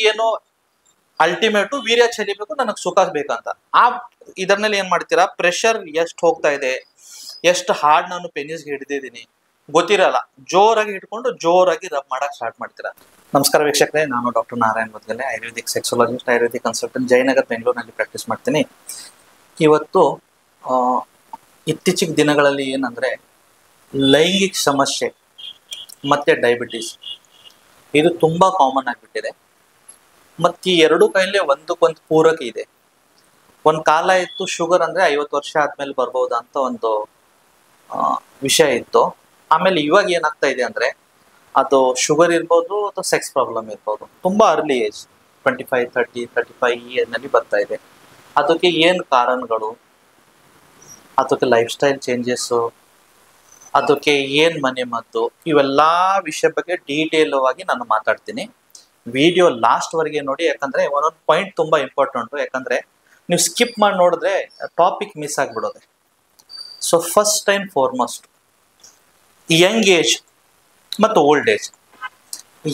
ಏನೋ ultimate urea ಚೆಲ್ಲಿಬೇಕು, ನನಗೆ ಸುಖ ಬೇಕಂತ. ಆ ಇದರಲ್ಲಿ ಏನ್ ಮಾಡ್ತೀರಾ, ಪ್ರೆಷರ್ ಎಷ್ಟು ಹೋಗ್ತಾ ಇದೆ, ಎಷ್ಟು ಹಾರ್ಡ್ ನಾನು ಪೆನಿಸ್ಗೆ ಹಿಡಿದಿದ್ದೀನಿ ಗೊತ್ತಿರಲ್ಲ, ಜೋರಾಗಿ ಹಿಡ್ಕೊಂಡು ಜೋರಾಗಿ ರಬ್ ಮಾಡಕ್ ಸ್ಟಾರ್ಟ್ ಮಾಡ್ತೀರಾ. ನಮಸ್ಕಾರ ವೀಕ್ಷಕರೇ, ನಾನು ಡಾಕ್ಟರ್ ನಾರಾಯಣ್ ಮೊದಲೇ, ಆಯುರ್ವೇದಿಕ್ ಸೆಕ್ಸಾಲಜಿಸ್ಟ್, ಆಯುರ್ವೇದಿಕ್ ಕನ್ಸಲ್ಟೆಂಟ್, ಜಯನಗರ್ ಬೆಂಗಳೂರಿನಲ್ಲಿ ಪ್ರಾಕ್ಟೀಸ್ ಮಾಡ್ತೀನಿ. ಇವತ್ತು ಇತ್ತೀಚಿನ ದಿನಗಳಲ್ಲಿ ಏನಂದ್ರೆ ಲೈಂಗಿಕ ಸಮಸ್ಯೆ ಮತ್ತೆ ಡಯಾಬಿಟಿಸ್ ಇದು ತುಂಬಾ ಕಾಮನ್ ಆಗಿಬಿಟ್ಟಿದೆ. ಮತ್ತೆ ಈ ಎರಡು ಕೈಲೇ ಒಂದಕ್ಕೊಂದು ಪೂರಕ ಇದೆ. ಒಂದ್ ಕಾಲ ಇತ್ತು ಶುಗರ್ ಅಂದ್ರೆ 50 ವರ್ಷ ಆದ್ಮೇಲೆ ಬರ್ಬೋದಾ ಅಂತ ಒಂದು ವಿಷಯ ಇತ್ತು. ಆಮೇಲೆ ಇವಾಗ ಏನಾಗ್ತಾ ಇದೆ ಅಂದ್ರೆ ಅದು ಶುಗರ್ ಇರ್ಬೋದು ಅಥವಾ ಸೆಕ್ಸ್ ಪ್ರಾಬ್ಲಮ್ ಇರ್ಬೋದು, ತುಂಬಾ ಅರ್ಲಿ ಏಜ್ 25, 30, 35 ಇಯರ್ ನಲ್ಲಿ ಬರ್ತಾ ಇದೆ. ಅದಕ್ಕೆ ಏನ್ ಕಾರಣಗಳು, ಅದಕ್ಕೆ ಲೈಫ್ ಸ್ಟೈಲ್ ಚೇಂಜಸ್, ಅದಕ್ಕೆ ಏನ್ ಮನೆ ಮದ್ದು, ಇವೆಲ್ಲಾ ವಿಷಯ ಬಗ್ಗೆ ಡೀಟೇಲ್ ಆಗಿ ನಾನು ಮಾತಾಡ್ತೀನಿ. ವಿಡಿಯೋ ಲಾಸ್ಟ್ ವರೆಗೆ ನೋಡಿ, ಯಾಕಂದ್ರೆ ಒಂದೊಂದು ಪಾಯಿಂಟ್ ತುಂಬಾ ಇಂಪಾರ್ಟೆಂಟ್. ಯಾಕಂದ್ರೆ ನೀವು ಸ್ಕಿಪ್ ಮಾಡಿ ನೋಡಿದ್ರೆ ಟಾಪಿಕ್ ಮಿಸ್ ಆಗ್ಬಿಡೋದೆ. So first time foremost, young age ಮತ್ತು ಓಲ್ಡ್ ಏಜ್.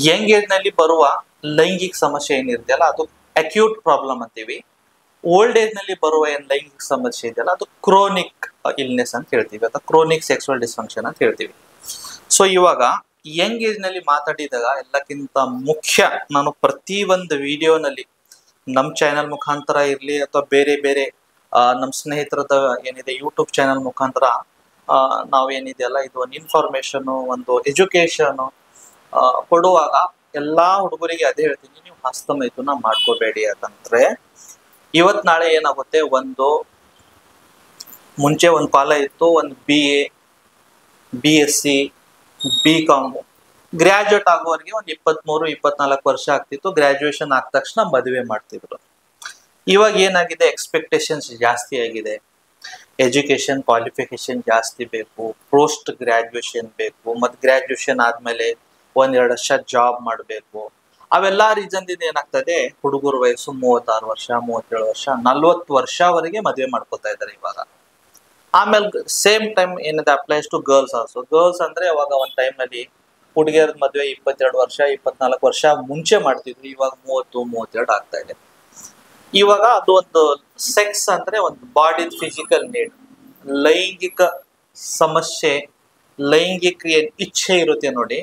ಯಂಗ್ ಏಜ್ ನಲ್ಲಿ ಬರುವ ಲೈಂಗಿಕ ಸಮಸ್ಯೆ ಏನಿದೆಯಲ್ಲ ಅದು ಅಕ್ಯೂಟ್ ಪ್ರಾಬ್ಲಮ್ ಅಂತೀವಿ. ಓಲ್ಡ್ ಏಜ್ ನಲ್ಲಿ ಬರುವ ಏನ್ ಲೈಂಗಿಕ ಸಮಸ್ಯೆ ಇದೆಯಲ್ಲ ಅದು ಕ್ರೋನಿಕ್ ಇಲ್ನೆಸ್ ಅಂತ ಹೇಳ್ತೀವಿ, ಅಥವಾ ಕ್ರೋನಿಕ್ ಸೆಕ್ಸುವಲ್ ಡಿಸ್ಫಂಕ್ಷನ್ ಅಂತ ಹೇಳ್ತೀವಿ. ಸೊ ಇವಾಗ ಯಂಗ್ ಏಜ್ ನಲ್ಲಿ ಮಾತಾಡಿದಾಗ ಎಲ್ಲಕ್ಕಿಂತ ಮುಖ್ಯ, ನಾನು ಪ್ರತಿ ಒಂದು ವಿಡಿಯೋನಲ್ಲಿ ನಮ್ಮ ಚಾನೆಲ್ ಮುಖಾಂತರ ಇರ್ಲಿ ಅಥವಾ ಬೇರೆ ಬೇರೆ ನಮ್ಮ ಸ್ನೇಹಿತರದ ಏನಿದೆ ಯೂಟ್ಯೂಬ್ ಚಾನೆಲ್ ಮುಖಾಂತರ ನಾವೇನಿದೆಯಲ್ಲ ಇದು ಒಂದು ಇನ್ಫಾರ್ಮೇಶನ್, ಒಂದು ಎಜುಕೇಶನ್ ಕೊಡುವಾಗ ಎಲ್ಲಾ ಹುಡುಗರಿಗೆ ಅದೇ ಹೇಳ್ತೀನಿ, ನೀವು ಹಸ್ತಮೈಥುನ ಮಾಡ್ಕೋಬೇಡಿ. ಯಾಕಂದ್ರೆ ಇವತ್ ನಾಳೆ ಏನಾಗುತ್ತೆ, ಮುಂಚೆ ಒಂದು ಕಾಲ ಇತ್ತು, ಒಂದು BA, BSc, BCom ಗ್ರಾಜುಯೇಟ್ ಆಗುವವರೆಗೆ ಒಂದು 23, 24 ವರ್ಷ ಆಗ್ತಿತ್ತು. ಗ್ರಾಜುಯೇಷನ್ ಆದ ತಕ್ಷಣ ಮದುವೆ ಮಾಡ್ತಿದ್ರು. ಇವಾಗ ಏನಾಗಿದೆ, ಎಕ್ಸ್ಪೆಕ್ಟೇಷನ್ಸ್ ಜಾಸ್ತಿ ಆಗಿದೆ. ಎಜುಕೇಶನ್ ಕ್ವಾಲಿಫಿಕೇಶನ್ ಜಾಸ್ತಿ ಬೇಕು, ಪೋಸ್ಟ್ ಗ್ರಾಜುಯೇಷನ್ ಬೇಕು, ಮತ್ತೆ ಗ್ರಾಜುಯೇಷನ್ ಆದ್ಮೇಲೆ 1-2 ವರ್ಷ ಜಾಬ್ ಮಾಡಬೇಕು. ಅವೆಲ್ಲಾ ರೀಸನ್ ಇಂದ ಏನಾಗ್ತದೆ, ಹುಡುಗರ ವಯಸ್ಸು 36 ವರ್ಷ, 37 ವರ್ಷ, 40 ವರ್ಷವರೆಗೆ ಮದುವೆ ಮಾಡ್ಕೊತಾ ಇದ್ದಾರೆ ಇವಾಗ. ಆಮೇಲೆ ಸೇಮ್ ಟೈಮ್ ಏನಿದೆ applies to girls also. Girls ಅಂದ್ರೆ ಅವಾಗ ಒಂದು ಟೈಮ್ ನಲ್ಲಿ ಹುಡುಗಿಯರ ಮದುವೆ 22 ವರ್ಷ, 24 ವರ್ಷ ಮುಂಚೆ ಮಾಡ್ತಿದ್ರು. ಇವಾಗ 30, 32 ಆಗ್ತಾ ಇದೆ. ಇವಾಗ ಅದು ಒಂದು ಸೆಕ್ಸ್ ಅಂದ್ರೆ ಒಂದು ಬಾಡಿ ಫಿಸಿಕಲ್ ನೀಡ್, ಲೈಂಗಿಕ ಸಮಸ್ಯೆ, ಲೈಂಗಿಕ ಏನ್ ಇಚ್ಛೆ ಇರುತ್ತೆ ನೋಡಿ,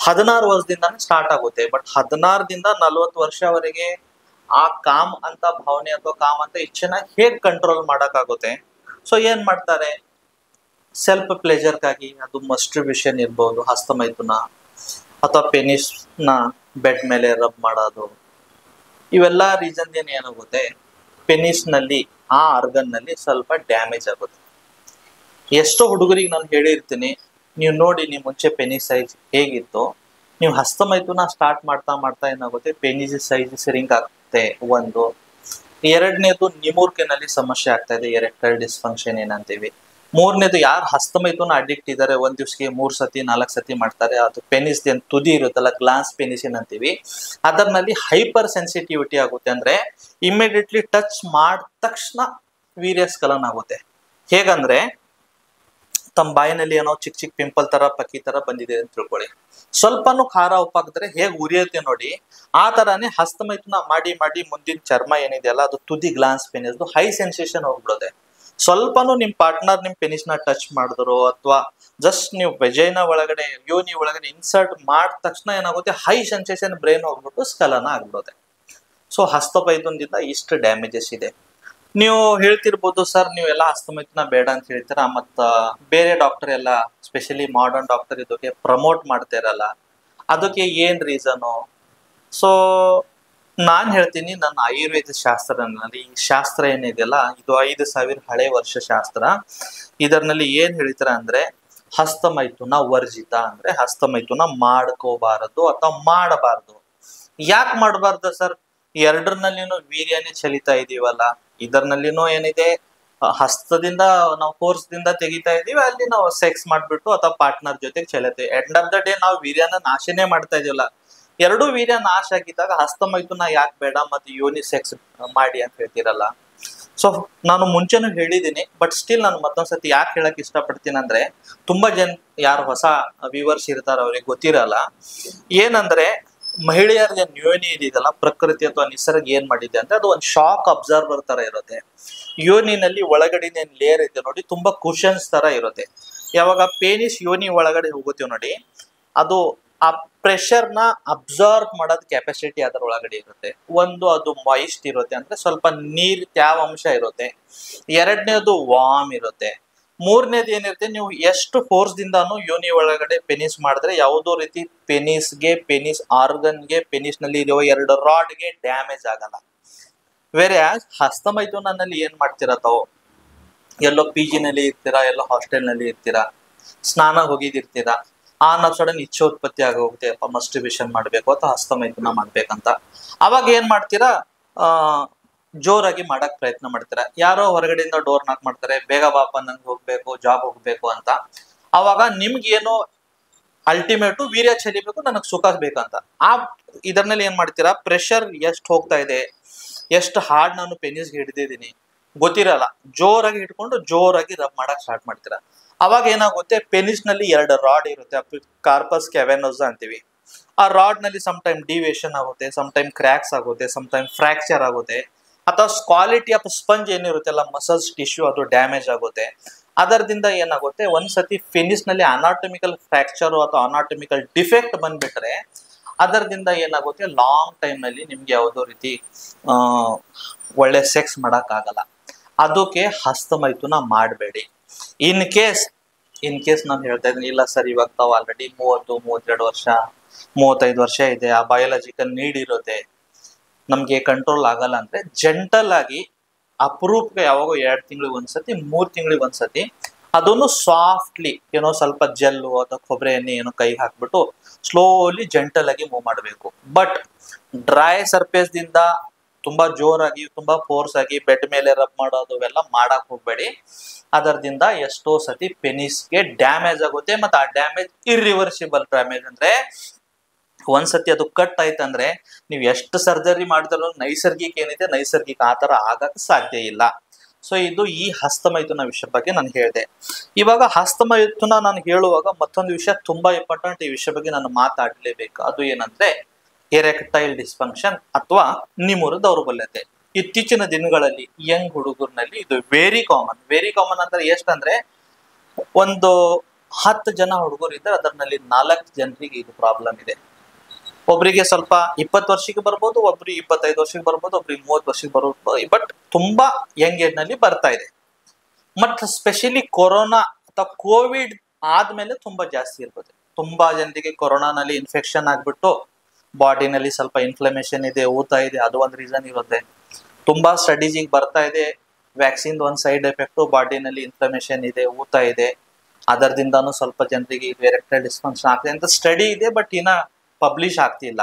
16 ವರ್ಷದಿಂದ ಸ್ಟಾರ್ಟ್ ಆಗುತ್ತೆ. ಬಟ್ 16ರಿಂದ 40 ವರ್ಷವರೆಗೆ ಆ ಕಾಮ್ ಅಂತ ಭಾವನೆ ಅಥವಾ ಕಾಮ್ ಅಂತ ಇಚ್ಛೆನ ಹೇಗ್ ಕಂಟ್ರೋಲ್ ಮಾಡಕ್ಕಾಗುತ್ತೆ? ಸೊ ಏನ್ ಮಾಡ್ತಾರೆ, ಸೆಲ್ಫ್ ಪ್ಲೇಜರ್ಗಾಗಿ ಅದು ಮಸ್ಟ್ರಿಬ್ಯೂಷನ್ ಇರ್ಬೋದು, ಹಸ್ತಮೈಥುನ, ಅಥವಾ ಪೆನಿಸ್ ನ ಬೆಡ್ ಮೇಲೆ ರಬ್ ಮಾಡೋದು. ಇವೆಲ್ಲಾ ರೀಸನ್ ಏನಾಗುತ್ತೆ, ಪೆನಿಸ್ ನಲ್ಲಿ ಆ ಆರ್ಗನ್ ನಲ್ಲಿ ಸ್ವಲ್ಪ ಡ್ಯಾಮೇಜ್ ಆಗುತ್ತೆ. ಎಷ್ಟೋ ಹುಡುಗರಿಗೆ ನಾನು ಹೇಳಿರ್ತೀನಿ, ನೀವು ನೋಡಿ ನೀವು ಮುಂಚೆ ಪೆನಿಸ್ ಸೈಜ್ ಹೇಗಿತ್ತು, ನೀವು ಹಸ್ತಮೈಥುನ ಸ್ಟಾರ್ಟ್ ಮಾಡ್ತಾ ಮಾಡ್ತಾ ಏನಾಗುತ್ತೆ, ಪೆನಿಸ್ ಸೈಜ್ ಸಿರಿಂಕ್ ಆಗುತ್ತೆ. ಒಂದು ಎರಡನೇದು ನಿಮೂರ್ಕೆನಲ್ಲಿ ಸಮಸ್ಯೆ ಆಗ್ತಾ ಇದೆ, ಎರೆಕ್ಟೈಲ್ ಡಿಸ್ಫಂಕ್ಷನ್ ಏನಂತೀವಿ. ಮೂರನೇದು, ಯಾರು ಹಸ್ತಮೈಥುನ ಅಡಿಕ್ಟ್ ಇದ್ದಾರೆ, ಒಂದ್ ದಿವ್ಸಕ್ಕೆ 3 ಸತಿ 4 ಸತಿ ಮಾಡ್ತಾರೆ, ಅದು ಪೆನಿಸ್ ಏನ್ ತುದಿ ಇರುತ್ತಲ್ಲ, ಗ್ಲಾಸ್ ಪೆನಿಸ್ ಏನಂತೀವಿ, ಅದರಲ್ಲಿ ಹೈಪರ್ ಸೆನ್ಸಿಟಿವಿಟಿ ಆಗುತ್ತೆ. ಅಂದ್ರೆ ಇಮಿಡಿಯೇಟ್ಲಿ ಟಚ್ ಮಾಡಿದ ತಕ್ಷಣ ವೀರ್ಯಸ್ಖಲನ ಆಗುತ್ತೆ. ಹೇಗಂದ್ರೆ ತಮ್ಮ ಬಾಯಿನಲ್ಲಿ ಏನೋ ಚಿಕ್ಕ ಚಿಕ್ಕ ಪಿಂಪಲ್ ತರ ಪಕ್ಕಿ ತರ ಬಂದಿದೆ ಅಂತ ತಿಳ್ಕೊಳ್ಳಿ, ಸ್ವಲ್ಪನೂ ಖಾರ ಉಪ್ಪು ಹಾಕಿದ್ರೆ ಹೇಗ್ ಉರಿಯುತ್ತೆ ನೋಡಿ, ಆ ತರಾನೇ ಹಸ್ತಮೈಥುನ ಮಾಡಿ ಮಾಡಿ ಮುಂದಿನ ಚರ್ಮ ಏನಿದೆಯಲ್ಲ ಅದು ತುದಿ ಗ್ಲಾನ್ಸ್ ಪೆನಿಸ್ ಹೈ ಸೆನ್ಸೇಷನ್ ಹೋಗ್ಬಿಡೋದೆ. ಸ್ವಲ್ಪನೂ ನಿಮ್ ಪಾರ್ಟ್ನರ್ ನಿಮ್ ಪೆನಿಸ್ ನ ಟಚ್ ಮಾಡಿದ್ರು ಅಥವಾ ಜಸ್ಟ್ ನೀವು ವೆಜೈನ ಒಳಗಡೆ ಯೋನಿ ಒಳಗಡೆ ಇನ್ಸರ್ಟ್ ಮಾಡಿದ ತಕ್ಷಣ ಏನಾಗುತ್ತೆ, ಹೈ ಸೆನ್ಸೇಷನ್ ಬ್ರೈನ್ ಹೋಗ್ಬಿಟ್ಟು ಸ್ಖಲನ ಆಗ್ಬಿಡೋದೆ. ಸೊ ಹಸ್ತಮೈಥುನದಿಂದ ಇಷ್ಟು ಡ್ಯಾಮೇಜಸ್ ಇದೆ. ನೀವು ಹೇಳ್ತಿರ್ಬೋದು, ಸರ್ ನೀವೆಲ್ಲ ಹಸ್ತಮೈಥುನ ಬೇಡ ಅಂತ ಹೇಳ್ತೀರಾ, ಮತ್ತ ಬೇರೆ ಡಾಕ್ಟರ್ ಎಲ್ಲ ಸ್ಪೆಷಲಿ ಮಾಡರ್ನ್ ಡಾಕ್ಟರ್ ಇದಕ್ಕೆ ಪ್ರಮೋಟ್ ಮಾಡ್ತಿರಲ್ಲ, ಅದಕ್ಕೆ ಏನ್ ರೀಸನು? ಸೊ ನಾನ್ ಹೇಳ್ತೀನಿ, ನನ್ನ ಆಯುರ್ವೇದ ಶಾಸ್ತ್ರನಲ್ಲಿ ಈ ಶಾಸ್ತ್ರ ಏನಿದೆಯಲ್ಲ ಇದು 5000 ಹಳೆ ವರ್ಷ ಶಾಸ್ತ್ರ. ಇದರಲ್ಲಿ ಏನ್ ಹೇಳ್ತಾರ ಅಂದ್ರೆ ಹಸ್ತಮೈಥುನ ವರ್ಜಿತ, ಅಂದ್ರೆ ಹಸ್ತಮೈಥುನ ಮಾಡ್ಕೋಬಾರದು ಅಥವಾ ಮಾಡಬಾರದು. ಯಾಕೆ ಮಾಡಬಾರ್ದು ಸರ್? ಎರಡರಲ್ಲಿನೂ ವೀರ್ಯನೇ ಚಲಿತಾ ಇದೀವಲ್ಲ, ಇದರ್ನಲ್ಲಿನೂ ಏನಿದೆ ಹಸ್ತದಿಂದ ನಾವು ಫೋರ್ಸ್ದಿಂದ ತೆಗಿತಾ ಇದೀವಿ, ಅಲ್ಲಿ ನಾವು ಸೆಕ್ಸ್ ಮಾಡ್ಬಿಟ್ಟು ಅಥವಾ ಪಾರ್ಟ್ನರ್ ಜೊತೆಗೆ ಚಲತೆ. ಎಂಡ್ ಆಫ್ ದ ಡೇ ನಾವು ವೀರ್ಯನ ನಾಶನೇ ಮಾಡ್ತಾ ಇದೀವಲ್ಲ. ಎರಡೂ ವೀರ್ಯ ನಾಶ ಆಗಿದ್ದಾಗ ಹಸ್ತಮೈಥುನ ಯಾಕೆ ಬೇಡ, ಮತ್ತೆ ಯೋನಿ ಸೆಕ್ಸ್ ಮಾಡಿ ಅಂತ ಹೇಳ್ತಿರಲ್ಲ. ಸೊ ನಾನು ಮುಂಚೆನೂ ಹೇಳಿದ್ದೀನಿ, ಬಟ್ ಸ್ಟಿಲ್ ನಾನು ಮತ್ತೊಂದ್ಸತಿ ಯಾಕೆ ಹೇಳಕ್ ಇಷ್ಟಪಡ್ತೀನಿ ಅಂದ್ರೆ, ತುಂಬಾ ಜನ ಯಾರು ಹೊಸ ವ್ಯೂವರ್ಸ್ ಇರ್ತಾರ ಅವ್ರಿಗೆ ಗೊತ್ತಿರಲ್ಲ. ಏನಂದ್ರೆ ಮಹಿಳೆಯರಿಗೆ ಯೋನಿ ಇದೆಯಲ್ಲ, ಪ್ರಕೃತಿ ಅಥವಾ ನಿಸರ್ಗ ಏನ್ ಮಾಡಿದೆ ಅಂದ್ರೆ ಅದು ಒಂದು ಶಾಕ್ ಅಬ್ಸರ್ವರ್ ತರ ಇರುತ್ತೆ. ಯೋನಿನಲ್ಲಿ ಒಳಗಡೆ ಲೇಯರ್ ಇದೆ ನೋಡಿ, ತುಂಬಾ ಕುಶನ್ಸ್ ತರ ಇರುತ್ತೆ. ಯಾವಾಗ ಪೇನಿಸ್ ಯೋನಿ ಒಳಗಡೆ ಹೋಗುತ್ತೀವಿ ನೋಡಿ, ಅದು ಆ ಪ್ರೆಷರ್ ನ ಅಬ್ಸರ್ವ್ ಮಾಡೋದ್ ಕೆಪಾಸಿಟಿ ಅದರ ಒಳಗಡೆ ಇರುತ್ತೆ. ಒಂದು, ಅದು ಮಾಯಿಸ್ಟ್ ಇರುತ್ತೆ, ಅಂದ್ರೆ ಸ್ವಲ್ಪ ನೀರ್ ತ್ಯಾವಾಂಶ ಇರುತ್ತೆ. ಎರಡನೇದು ವಾಮ್ ಇರುತ್ತೆ. ಮೂರನೇದು ಏನಿರುತ್ತೆ, ನೀವು ಎಷ್ಟು ಫೋರ್ಸ್ ದಿಂದಾನು ಯೋನಿ ಒಳಗಡೆ ಪೆನಿಸ್ ಮಾಡಿದ್ರೆ ಯಾವುದೋ ರೀತಿ ಪೆನಿಸ್ ಆರ್ಗನ್ಗೆ, ಪೆನಿಸ್ ನಲ್ಲಿ ಇರುವ 2 ರಾಡ್ಗೆ ಡ್ಯಾಮೇಜ್ ಆಗಲ್ಲ. ಬೇರೆ ಹಸ್ತಮೈಥುನಲ್ಲಿ ಏನ್ ಮಾಡ್ತೀರಾ ತಾವು, ಎಲ್ಲೋ PG ನಲ್ಲಿ ಇರ್ತೀರಾ, ಎಲ್ಲೋ ಹಾಸ್ಟೆಲ್ ನಲ್ಲಿ ಇರ್ತೀರಾ, ಸ್ನಾನ ಹೋಗಿದಿರ್ತೀರಾ, ಸಡನ್ ಇಚ್ಛೋತ್ಪತ್ತಿ ಆಗೋಗುತ್ತೆ, ಮಸ್ಟಿಬ್ಯೂಷನ್ ಮಾಡ್ಬೇಕು ಅಥವಾ ಹಸ್ತಮೈಥುನ ಮಾಡ್ಬೇಕಂತ. ಅವಾಗ ಏನ್ ಮಾಡ್ತೀರಾ, ಜೋರಾಗಿ ಮಾಡಕ್ ಪ್ರಯತ್ನ ಮಾಡ್ತೀರಾ. ಯಾರೋ ಹೊರಗಡೆಯಿಂದ ಡೋರ್ ನಾಕ್ ಮಾಡ್ತಾರೆ, ಬೇಗ ಬಾಪ ನಂಗೆ ಹೋಗ್ಬೇಕು, ಜಾಬ್ ಹೋಗ್ಬೇಕು ಅಂತ. ಅವಾಗ ನಿಮ್ಗೇನೋ ಅಲ್ಟಿಮೇಟು ವೀರ್ಯ ಚೆಲ್ಲಿಬೇಕು, ನನಗ್ ಸುಖ ಬೇಕಂತ. ಇದರಲ್ಲಿ ಏನ್ ಮಾಡ್ತೀರಾ, ಪ್ರೆಷರ್ ಎಷ್ಟು ಹೋಗ್ತಾ ಇದೆ, ಎಷ್ಟು ಹಾರ್ಡ್ ನಾನು ಪೆನಿಸ್ಗೆ ಹಿಡಿದಿದ್ದೀನಿ ಗೊತ್ತಿರಲ್ಲ, ಜೋರಾಗಿ ಹಿಡ್ಕೊಂಡು ಜೋರಾಗಿ ರಬ್ ಮಾಡಕ್ ಸ್ಟಾರ್ಟ್ ಮಾಡ್ತೀರಾ. ಅವಾಗ ಏನಾಗುತ್ತೆ, ಪೆನಿಸ್ ನಲ್ಲಿ 2 ರಾಡ್ ಇರುತ್ತೆ, ಕಾರ್ಪಸ್ ಕ್ಯಾವೆನೋಸಾ ಅಂತೀವಿ. ಆ ರಾಡ್ ನಲ್ಲಿ ಸಮ್ ಟೈಮ್ ಡಿವಿಯೇಷನ್ ಆಗುತ್ತೆ, ಸಮ್ ಟೈಮ್ ಕ್ರ್ಯಾಕ್ಸ್ ಆಗುತ್ತೆ, ಸಮ್ ಟೈಮ್ ಫ್ರಾಕ್ಚರ್ ಆಗುತ್ತೆ, ಅಥವಾ ಕ್ವಾಲಿಟಿ ಆಫ್ ಸ್ಪಂಜ್ ಏನಿರುತ್ತಲ್ಲ, ಮಸಲ್ಸ್ ಟಿಶ್ಯೂ, ಅದು ಡ್ಯಾಮೇಜ್ ಆಗುತ್ತೆ. ಅದರದಿಂದ ಏನಾಗುತ್ತೆ, ಒಂದ್ಸತಿ ಪೆನಿಸ್ ನಲ್ಲಿ ಅನಾಟಮಿಕಲ್ ಫ್ರಾಕ್ಚರ್ ಅಥವಾ ಅನಾಟಮಿಕಲ್ ಡಿಫೆಕ್ಟ್ ಬಂದ್ಬಿಟ್ರೆ ಅದರದಿಂದ ಏನಾಗುತ್ತೆ, ಲಾಂಗ್ ಟೈಮ್ ನಲ್ಲಿ ನಿಮ್ಗೆ ಯಾವುದೋ ರೀತಿ ಒಳ್ಳೆ ಸೆಕ್ಸ್ ಮಾಡಕ್ ಆಗಲ್ಲ. ಅದಕ್ಕೆ ಹಸ್ತಮೈಥುನ ಮಾಡಬೇಡಿ. ಇನ್ ಕೇಸ್ ನಾನು ಹೇಳ್ತಾ ಇದ್ದೀನಿ, ಇಲ್ಲ ಸರ್ ಇವಾಗ ತಾವು ಆಲ್ರೆಡಿ 30, 32 ವರ್ಷ, 35 ವರ್ಷ ಇದೆ, ಆ ಬಯೋಲಾಜಿಕಲ್ ನೀಡ್ ಇರುತ್ತೆ, ನಮ್ಗೆ ಕಂಟ್ರೋಲ್ ಆಗಲ್ಲ ಅಂದ್ರೆ ಜೆಂಟಲ್ ಆಗಿ ಅಪರೂಪಕ್ಕೆ ಯಾವಾಗ 2 ತಿಂಗಳಿಗೆ ಒಂದ್ಸತಿ, 3 ತಿಂಗಳಿಗೆ ಒಂದ್ಸತಿ, ಅದನ್ನು ಸಾಫ್ಟ್ಲಿ ಏನೋ ಸ್ವಲ್ಪ ಜೆಲ್ಲು ಅಥವಾ ಕೊಬ್ಬರಿ ಎಣ್ಣೆ ಏನೋ ಕೈಗೆ ಹಾಕ್ಬಿಟ್ಟು ಸ್ಲೋಲಿ ಜೆಂಟಲ್ ಆಗಿ ಮೂವ್ ಮಾಡಬೇಕು. ಬಟ್ ಡ್ರೈ ಸರ್ಫೇಸ್ ದಿಂದ ತುಂಬಾ ಜೋರಾಗಿ, ತುಂಬಾ ಫೋರ್ಸ್ ಆಗಿ ಬೆಡ್ ಮೇಲೆ ರಬ್ ಮಾಡೋದು ಅವೆಲ್ಲ ಮಾಡಕ್ ಹೋಗ್ಬೇಡಿ. ಅದರದಿಂದ ಎಷ್ಟೋ ಸತಿ ಪೆನಿಸ್ಗೆ ಡ್ಯಾಮೇಜ್ ಆಗುತ್ತೆ. ಮತ್ತೆ ಆ ಡ್ಯಾಮೇಜ್ ಇರ್ರಿವರ್ಸಿಬಲ್ ಡ್ಯಾಮೇಜ್, ಅಂದ್ರೆ ಒಂದ್ಸತಿ ಅದು ಕಟ್ ಆಯ್ತಂದ್ರೆ ನೀವು ಎಷ್ಟು ಸರ್ಜರಿ ಮಾಡಿದ್ರು ನೈಸರ್ಗಿಕ ಆತರ ಆಗಕ್ ಸಾಧ್ಯ ಇಲ್ಲ. ಸೊ ಇದು ಈ ಹಸ್ತಮೈಥುನ ವಿಷಯ ಬಗ್ಗೆ ನಾನು ಹೇಳಿದೆ. ಇವಾಗ ಹಸ್ತಮೈಥುನ ನಾನು ಹೇಳುವಾಗ ಮತ್ತೊಂದು ವಿಷಯ ತುಂಬಾ ಇಂಪಾರ್ಟೆಂಟ್, ಈ ವಿಷಯ ಬಗ್ಗೆ ನಾನು ಮಾತಾಡ್ಲೇಬೇಕು. ಅದು ಏನಂದ್ರೆ ಎರೆಕ್ಟೈಲ್ ಡಿಸ್ಫಂಕ್ಷನ್ ಅಥವಾ ನಿಮುರು ದೌರ್ಬಲ್ಯತೆ. ಇತ್ತೀಚಿನ ದಿನಗಳಲ್ಲಿ ಯಂಗ್ ಹುಡುಗರ್ನಲ್ಲಿ ಇದು ವೆರಿ ಕಾಮನ್ ಅಂದ್ರೆ ಎಷ್ಟಂದ್ರೆ, ಒಂದು 10 ಜನ ಹುಡುಗರು ಇದ್ರೆ ಅದರಲ್ಲಿ 4 ಜನರಿಗೆ ಇದು ಪ್ರಾಬ್ಲಮ್ ಇದೆ. ಒಬ್ರಿಗೆ ಸ್ವಲ್ಪ 20 ವರ್ಷಕ್ಕೆ ಬರ್ಬೋದು, ಒಬ್ರಿಗೆ 25 ವರ್ಷಕ್ಕೆ ಬರ್ಬೋದು, ಒಬ್ರಿಗೆ 30 ವರ್ಷಕ್ಕೆ ಬರ್ಬೋದು, ಬಟ್ ತುಂಬಾ ಯಂಗ್ ಏಜ್ ನಲ್ಲಿ ಬರ್ತಾ ಇದೆ. ಮತ್ ಸ್ಪೆಷಲಿ ಕೊರೋನಾ ಅಥವಾ ಕೋವಿಡ್ ಆದ್ಮೇಲೆ ತುಂಬಾ ಜಾಸ್ತಿ ಇರ್ಬೋದು. ತುಂಬಾ ಜನರಿಗೆ ಕೊರೋನಾನಲ್ಲಿ ಇನ್ಫೆಕ್ಷನ್ ಆಗ್ಬಿಟ್ಟು ಬಾಡಿನಲ್ಲಿ ಸ್ವಲ್ಪ ಇನ್ಫ್ಲಮೇಷನ್ ಇದೆ, ಊತ ಇದೆ, ಅದು ಒಂದು ರೀಸನ್ ಇರುತ್ತೆ. ತುಂಬಾ ಸ್ಟಡೀಸ್ ಈಗ ಬರ್ತಾ ಇದೆ, ವ್ಯಾಕ್ಸಿನ್ ಒಂದು ಸೈಡ್ ಎಫೆಕ್ಟ್, ಬಾಡಿನಲ್ಲಿ ಇನ್ಫ್ಲಮೇಷನ್ ಇದೆ, ಊತ ಇದೆ, ಅದರದಿಂದಾನು ಸ್ವಲ್ಪ ಜನರಿಗೆ ಎರೆಕ್ಟೈಲ್ ಡಿಸ್ಫಂಕ್ಷನ್ ಆಗ್ತದೆ ಅಂತ ಸ್ಟಡಿ ಇದೆ, ಬಟ್ ಇನ್ನ ಪಬ್ಲಿಷ್ ಆಗ್ತಿಲ್ಲ.